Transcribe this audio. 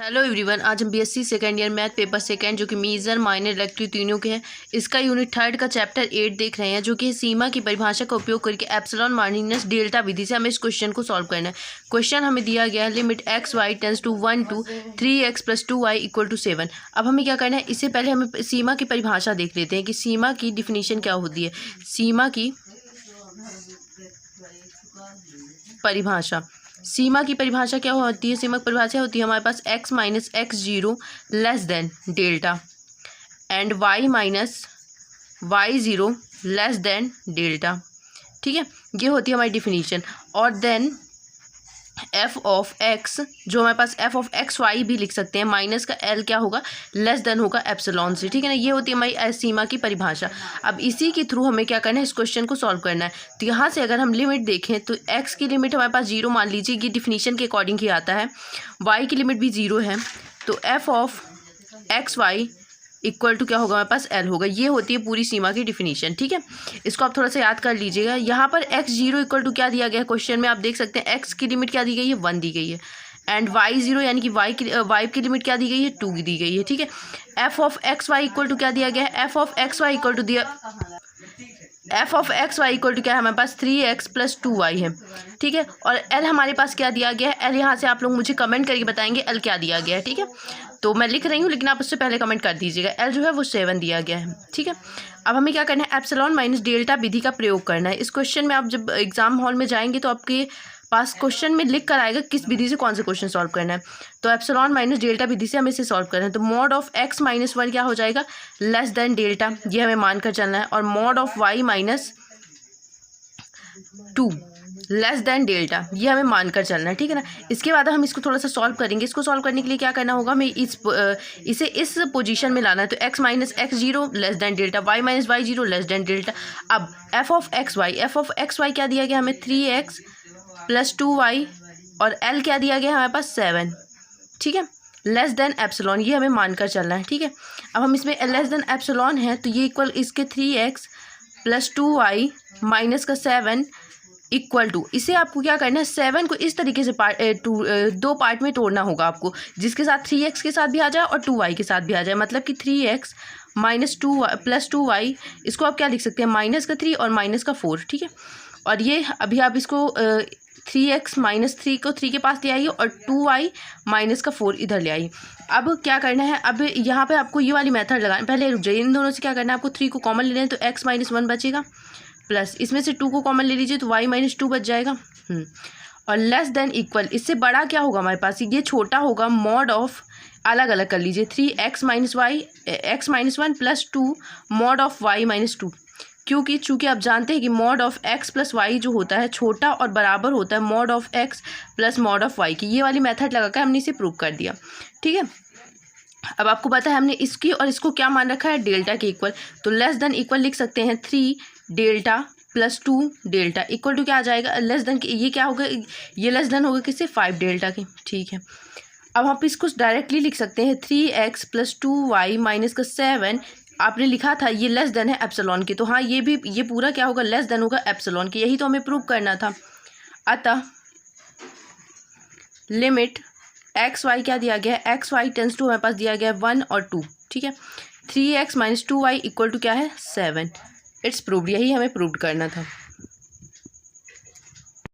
Hello everyone, आज हम BSc second year math paper second जो कि मेजर माइनर इलेक्ट्रिक तीनों के हैं, इसका यूनिट थर्ड का चैप्टर 8 देख रहे हैं, जो कि सीमा की परिभाषा का उपयोग करके एप्सिलॉन माइनस डेल्टा विधि से हमें इस क्वेश्चन को सॉल्व करना है। क्वेश्चन हमें दिया गया है limit x y tends to 1 to 3x + 2y = 7। अब हमें क्या करना है, इससे पहले हमें सीमा की परिभाषा देख लेते हैं कि सीमा की डिफिनीशन क्या होती है। सीमा की परिभाषा क्या होती है? सीमा की परिभाषा होती है हमारे पास x minus x0 less than delta and y minus y0 less than delta. ठीक है, ये होती है हमारी डिफिनीशन। और देन f ऑफ x, जो हमारे पास f ऑफ एक्स वाई भी लिख सकते हैं, माइनस का l क्या होगा, लेस देन होगा एप्सिलॉन से। ठीक है ना, ये होती है हमारी सीमा की परिभाषा। अब इसी के थ्रू हमें क्या करना है, इस क्वेश्चन को सॉल्व करना है। तो यहाँ से अगर हम लिमिट देखें तो x की लिमिट हमारे पास 0 मान लीजिए, ये डिफिनीशन के अकॉर्डिंग ही आता है। y की लिमिट भी 0 है, तो f of x y equal to क्या होगा, हमारे पास l होगा। ये होती है पूरी सीमा की डिफिनीशन। ठीक है, इसको आप थोड़ा सा याद कर लीजिएगा। यहाँ पर x0 इक्वल टू क्या दिया गया है क्वेश्चन में, आप देख सकते हैं x की लिमिट क्या दी गई है, 1 दी गई है। एंड y0 यानी कि y की लिमिट क्या दी गई है, 2 दी गई है। ठीक है, f of x y equal to क्या दिया गया है, f of x y equal to क्या है हमारे पास 3x + 2y है। ठीक है, और l हमारे पास क्या दिया गया है, l यहाँ से आप लोग मुझे कमेंट करके बताएंगे l क्या दिया गया है। ठीक है, तो मैं लिख रही हूँ लेकिन आप उससे पहले कमेंट कर दीजिएगा। l जो है वो 7 दिया गया है। ठीक है, अब हमें क्या करना है, एप्सिलॉन माइनस डेल्टा विधि का प्रयोग करना है। इस क्वेश्चन में आप जब एग्जाम हॉल में जाएंगे तो आपके पास क्वेश्चन में लिख कर आएगा किस विधि से कौन से क्वेश्चन सॉल्व करना है। तो एप्सिलॉन माइनस डेल्टा विधि से हमें इसे सॉल्व करना है। तो मॉड ऑफ x माइनस 1 क्या हो जाएगा, लेस देन डेल्टा, ये हमें मानकर चलना है। और mod of y minus 2 less than delta, ये हमें मानकर चलना है। ठीक है ना, इसके बाद हम इसको थोड़ा सा सॉल्व करेंगे। इसको सॉल्व करने के लिए क्या करना होगा, हमें इसे इस पोजीशन में लाना है। तो x minus x0 less than delta, y minus y0 less than delta. अब f ऑफ एक्स वाई क्या दिया गया हमें, 3x + 2y, और l क्या दिया गया हमारे पास 7। ठीक है, लेस देन एप्सिलॉन, ये हमें मानकर चलना है। ठीक है, अब हम इसमें लेस देन एप्सिलॉन है तो ये इक्वल इसके 3x + 2y माइनस का 7 इक्वल टू, इसे आपको क्या करना है, 7 को इस तरीके से दो पार्ट में तोड़ना होगा आपको, जिसके साथ 3x के साथ भी आ जाए और 2y के साथ भी आ जाए। मतलब कि 3x माइनस 2y + 2y, इसको आप क्या लिख सकते हैं, माइनस का 3 और माइनस का 4। ठीक है, और ये अभी आप इसको 3x माइनस 3 को 3 के पास ले आइए और 2y माइनस का 4 इधर ले आइए। अब क्या करना है, अब यहाँ पे आपको ये वाली मेथड लगाना, पहले रुक जाइए, इन दोनों से क्या करना है, आपको 3 को कॉमन ले लें तो x माइनस 1 बचेगा, प्लस इसमें से 2 को कॉमन ले लीजिए तो y माइनस 2 बच जाएगा। और लेस देन इक्वल, इससे बड़ा क्या होगा हमारे पास, ये छोटा होगा, मॉड ऑफ, अलग अलग कर लीजिए, 3x minus 1 + 2 mod of y minus 2। चूँकि आप जानते हैं कि मॉड ऑफ x + y जो होता है छोटा और बराबर होता है mod of x + mod of y की। ये वाली मेथड लगाकर हमने इसे प्रूव कर दिया। ठीक है, अब आपको पता है हमने इसकी और इसको क्या मान रखा है, डेल्टा के इक्वल। तो लेस देन इक्वल लिख सकते हैं 3 डेल्टा + 2 डेल्टा इक्वल टू क्या आ जाएगा, लेस देन, ये क्या होगा, ये लेस देन होगा किससे, 5 डेल्टा के। ठीक है, अब आप इसको डायरेक्टली लिख सकते हैं 3x + 2y माइनस का 7, आपने लिखा था ये लेस देन है एप्सिलॉन के, तो हाँ ये पूरा क्या होगा, लेस देन होगा एप्सिलॉन के, यही तो हमें प्रूव करना था। अतः लिमिट एक्स वाई क्या दिया गया है, एक्स वाई टेंस टू हमारे पास दिया गया है 1 और 2। ठीक है, 3x minus 2y equal to क्या है, 7। इट्स प्रूव्ड, यही हमें प्रूव करना था।